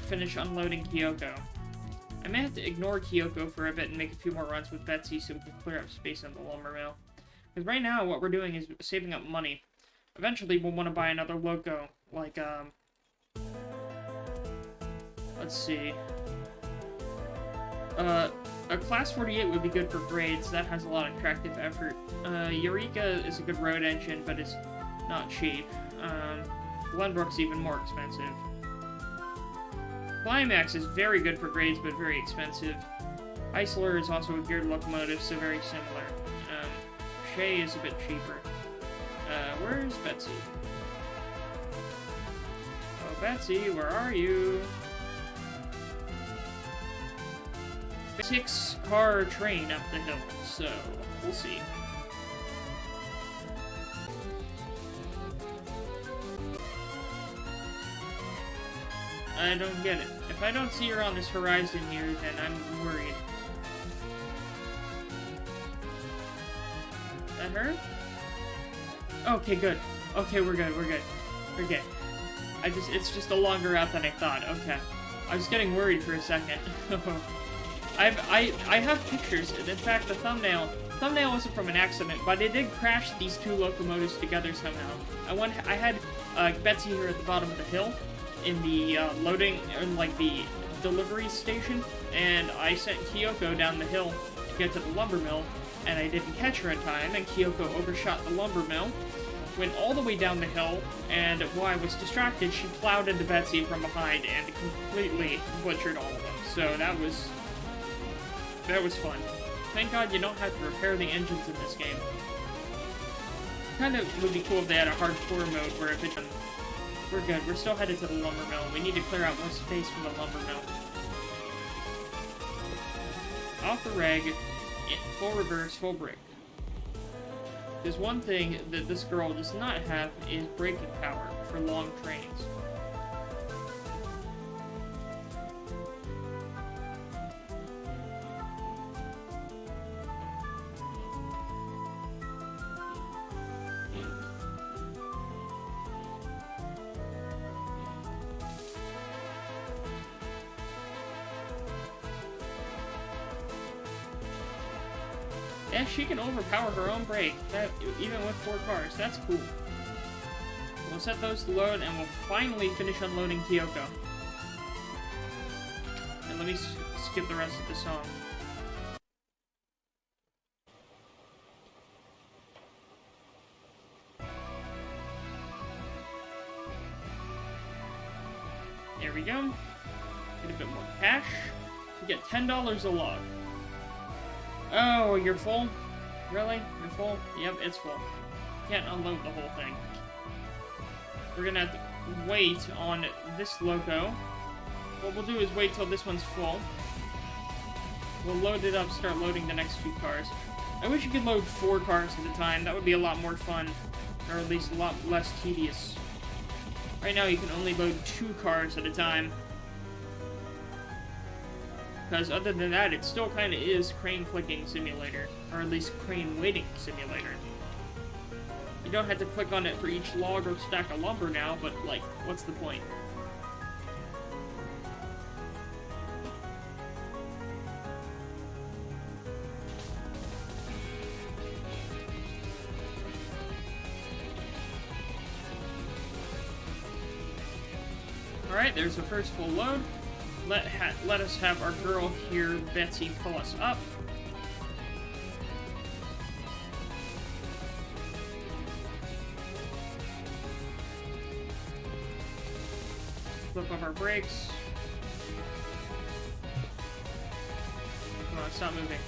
finish unloading Kyoko. I may have to ignore Kyoko for a bit and make a few more runs with Betsy so we can clear up space on the lumber mill. Because right now, what we're doing is saving up money. Eventually, we'll want to buy another loco. Like, let's see. A Class 48 would be good for grades. That has a lot of tractive effort. Eureka is a good road engine, but it's not cheap. Glenbrook's even more expensive. Climax is very good for grades, but very expensive. Heisler is also a geared locomotive, so very similar. Shay is a bit cheaper. Where's Betsy? Oh, Betsy, where are you? 6-car train up the hill, so we'll see. I don't get it. If I don't see her on this horizon here, then I'm worried. Is that her? Okay, good. Okay, we're good, we're good. We're good. It's just a longer route than I thought. Okay. I was getting worried for a second. I have pictures. In fact, the thumbnail wasn't from an accident, but I did crash these two locomotives together somehow. I had Betsy here at the bottom of the hill in the loading, in like the delivery station, and I sent Kyoko down the hill to get to the lumber mill, and I didn't catch her in time, and Kyoko overshot the lumber mill, went all the way down the hill, and while I was distracted, she plowed into Betsy from behind and completely butchered all of them. So that was fun. Thank God you don't have to repair the engines in this game. Kind of would be cool if they had a hardcore mode where if it... We're good. We're still headed to the lumber mill. We need to clear out more space for the lumber mill. Off the reg, full reverse, full brake. There's one thing that this girl does not have is braking power for long trains. Yeah, she can overpower her own brake, even with 4 cars. That's cool. We'll set those to load, and we'll finally finish unloading Kyoko. And let me skip the rest of the song. There we go. Get a bit more cash. We get $10 a log. Oh, you're full? Really? You're full? Yep, it's full. Can't unload the whole thing. We're gonna have to wait on this loco. What we'll do is wait till this one's full. We'll load it up, start loading the next few cars. I wish you could load 4 cars at a time. That would be a lot more fun. Or at least a lot less tedious. Right now you can only load 2 cars at a time. Because other than that, it still kind of is Crane Clicking Simulator. Or at least Crane Waiting Simulator. You don't have to click on it for each log or stack of lumber now, but, like, what's the point? Alright, there's the first full load. Let us have our girl here, Betsy, pull us up. Flip up our brakes. Come on, stop moving.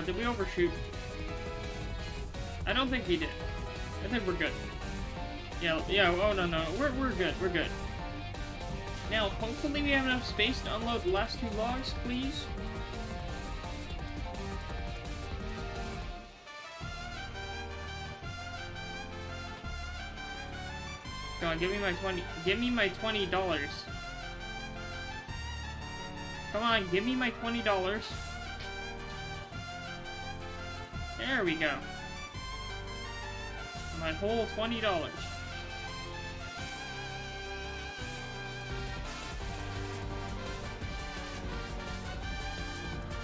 Did we overshoot? I don't think we did. I think we're good. Yeah, oh no, we're good, we're good. Now, hopefully we have enough space to unload the last 2 logs, please. Come on, give me my $20. Come on, give me my $20. There we go. My whole $20.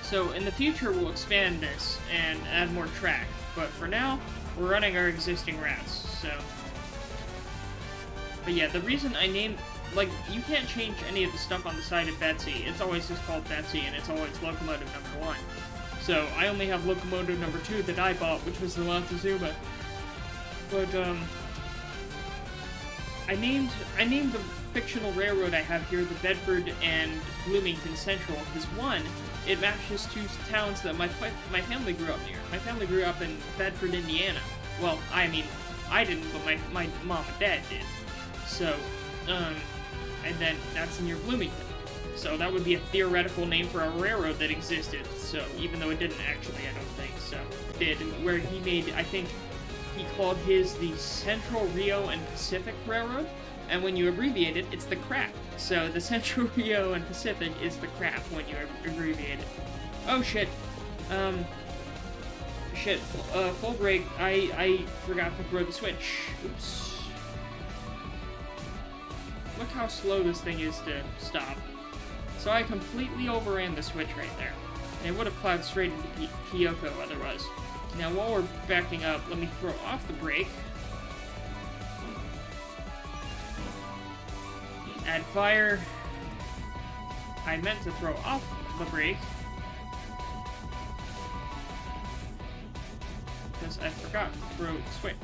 So, in the future, we'll expand this and add more track. But for now, we're running our existing routes, so... But yeah, the reason I named... Like, you can't change any of the stuff on the side of Betsy. It's always just called Betsy, and it's always locomotive number 1. So, I only have locomotive number 2 that I bought, which was the Montezuma. But, I named the fictional railroad I have here the Bedford and Bloomington Central, because one, it matches 2 towns that my family grew up near. My family grew up in Bedford, Indiana. Well, I mean, I didn't, but my mom and dad did. So, and then that's near Bloomington. So that would be a theoretical name for a railroad that existed. So, even though it didn't actually, I don't think. So, it did, where he made, I think, he called his the Central Rio and Pacific Railroad. And when you abbreviate it, it's the crap. So the Central, Rio, and Pacific is the crap when you abbreviate it. Oh shit. Shit. Full break. I forgot to throw the switch. Oops. Look how slow this thing is to stop. So I completely overran the switch right there. And it would have plowed straight into Kyoko otherwise. Now while we're backing up, let me throw off the brake. Add fire. I meant to throw off the brake. Because I forgot to throw the switch.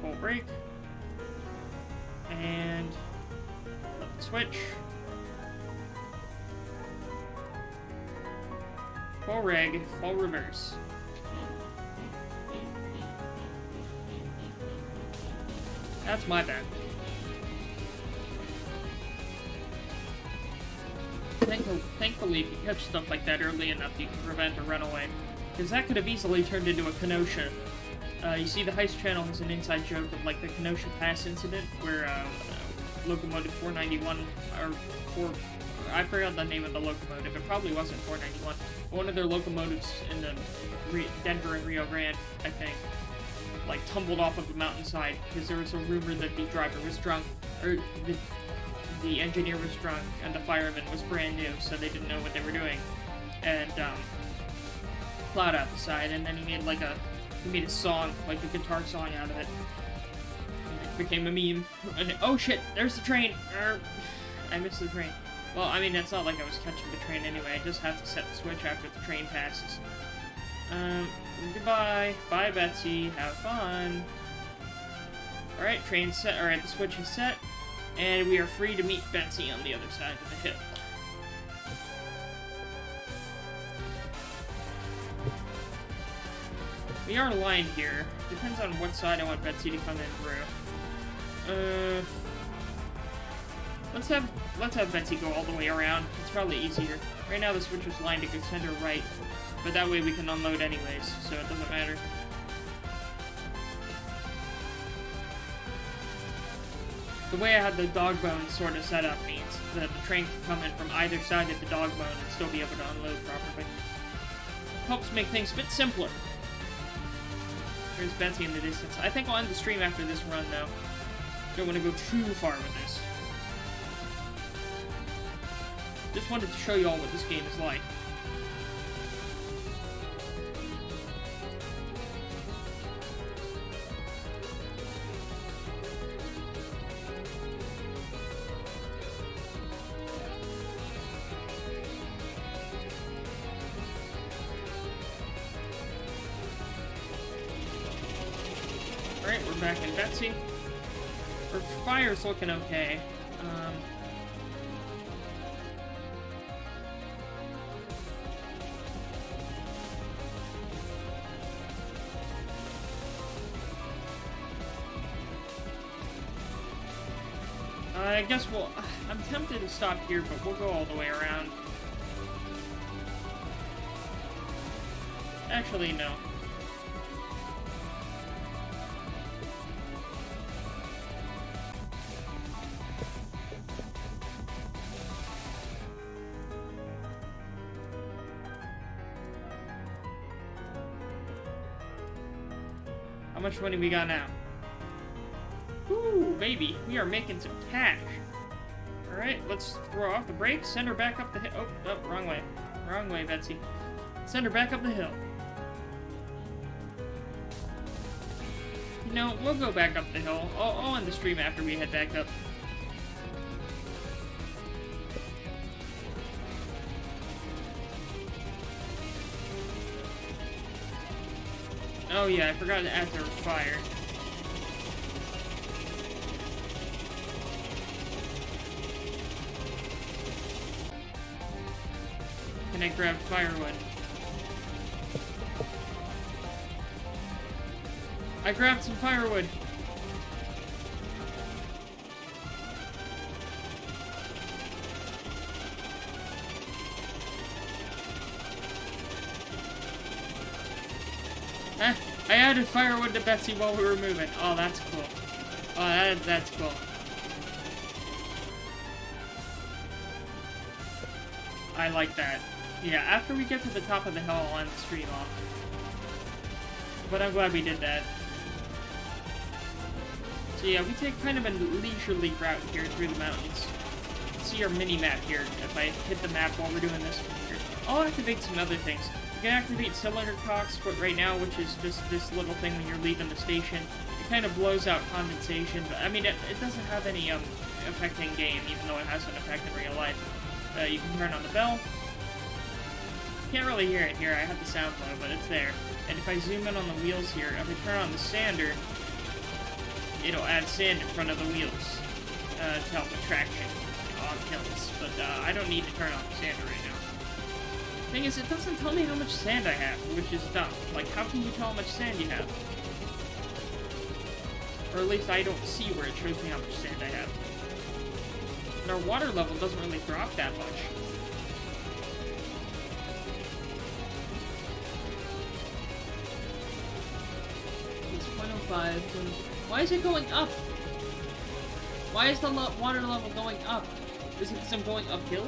Full brake. And flip the switch. Full reg, full reverse. That's my bad. Thankfully, if you catch stuff like that early enough, you can prevent a runaway. Because that could have easily turned into a Kenosha. You see, the Heist channel has an inside joke of, like, the Kenosha Pass incident, where, Locomotive 491, or I forgot the name of the locomotive, it probably wasn't 491. One of their locomotives in the Denver and Rio Grande, I think, like, tumbled off of a mountainside, because there was a rumor that the driver was drunk, or the engineer was drunk, and the fireman was brand new, so they didn't know what they were doing. And, plowed out the side, and then he made a song, like a guitar song out of it. And it became a meme. And, oh shit, there's the train! I missed the train. Well, I mean, it's not like I was catching the train anyway, I just have to set the switch after the train passes. Goodbye. Bye, Betsy. Have fun. Alright, train set. Alright, the switch is set. And we are free to meet Betsy on the other side of the hill. We are aligned here. Depends on what side I want Betsy to come in through. Let's have Betsy go all the way around. It's probably easier. Right now the switch is lined to go center right, but that way we can unload anyways, so it doesn't matter. The way I had the dog bone sort of set up means that the train can come in from either side of the dog bone and still be able to unload properly. Helps make things a bit simpler. There's Betsy in the distance. I think I'll end the stream after this run, though. Don't want to go too far with this. Just wanted to show you all what this game is like. Alright, we're back in Betsy. Our fire's looking okay. I guess I'm tempted to stop here, but we'll go all the way around. Actually, no. How much money we got now? Ooh, baby, we are making some cash. Alright, let's throw off the brakes, send her back up the hill. Oh, wrong way. Wrong way, Betsy. Send her back up the hill. You know, we'll go back up the hill. I'll end the stream after we head back up. Oh yeah, I forgot to add their fire. Can I grab firewood? I grabbed some firewood. I added firewood to Betsy while we were moving. Oh, that's cool. Oh, that's cool. I like that. Yeah, after we get to the top of the hill, I'll end the stream off. But I'm glad we did that. So yeah, we take kind of a leisurely route here through the mountains. See our mini-map here. If I hit the map while we're doing this one here. I'll activate some other things. You can activate cylinder cocks, but right now, which is just this little thing when you're leaving the station. It kind of blows out condensation, but I mean, it doesn't have any effect in game, even though it has an effect in real life. You can turn on the bell. Can't really hear it here, I have the sound low, but it's there. And if I zoom in on the wheels here, if I turn on the sander, it'll add sand in front of the wheels to help with traction on hills. But I don't need to turn on the sander right now. Thing is, it doesn't tell me how much sand I have, which is dumb. Like, how can you tell how much sand you have? Or at least I don't see where it shows me how much sand I have. And our water level doesn't really drop that much. It's 0.05. Why is it going up? Why is the water level going up? Is it because I'm going uphill?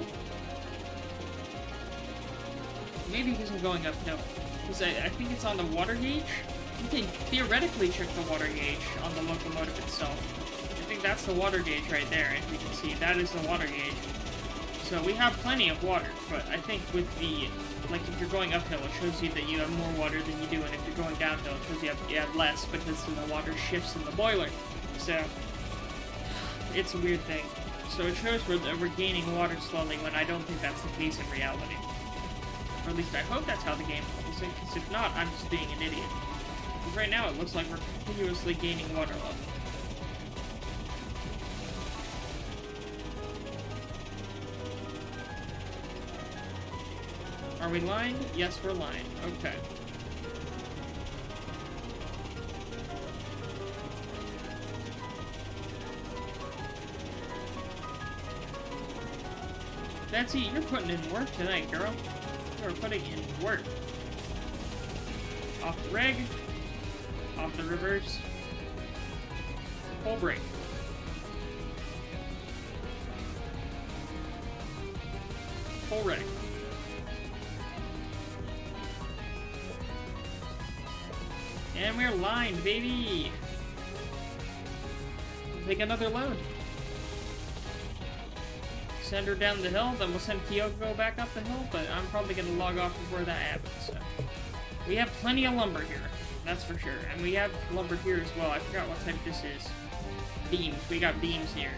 Maybe because I'm going uphill. Because I think it's on the water gauge. You can theoretically check the water gauge on the locomotive itself. I think that's the water gauge right there. As you can see, that is the water gauge. So we have plenty of water, but I think with the, like, if you're going uphill, it shows you that you have more water than you do, and if you're going downhill, it shows you have less because the water shifts in the boiler. So it's a weird thing. So it shows we're gaining water slowly when I don't think that's the case in reality. Or at least I hope that's how the game handles it, because if not, I'm just being an idiot. Because right now it looks like we're continuously gaining water level. Are we lined? Yes, we're lined. Okay. Betsy, you're putting in work tonight, girl. You're putting in work. Off the reg. Off the reverse. Full brake. Full reg. And we're lined, baby! Take another load. Send her down the hill, then we'll send Kyoko back up the hill, but I'm probably going to log off before that happens, so. We have plenty of lumber here, that's for sure. And we have lumber here as well. I forgot what type this is. Beams. We got beams here.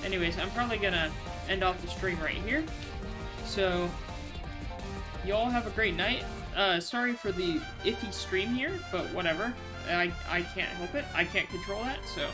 Anyways, I'm probably going to end off the stream right here. So, you all have a great night. Sorry for the iffy stream here, but whatever. I can't help it. I can't control that, so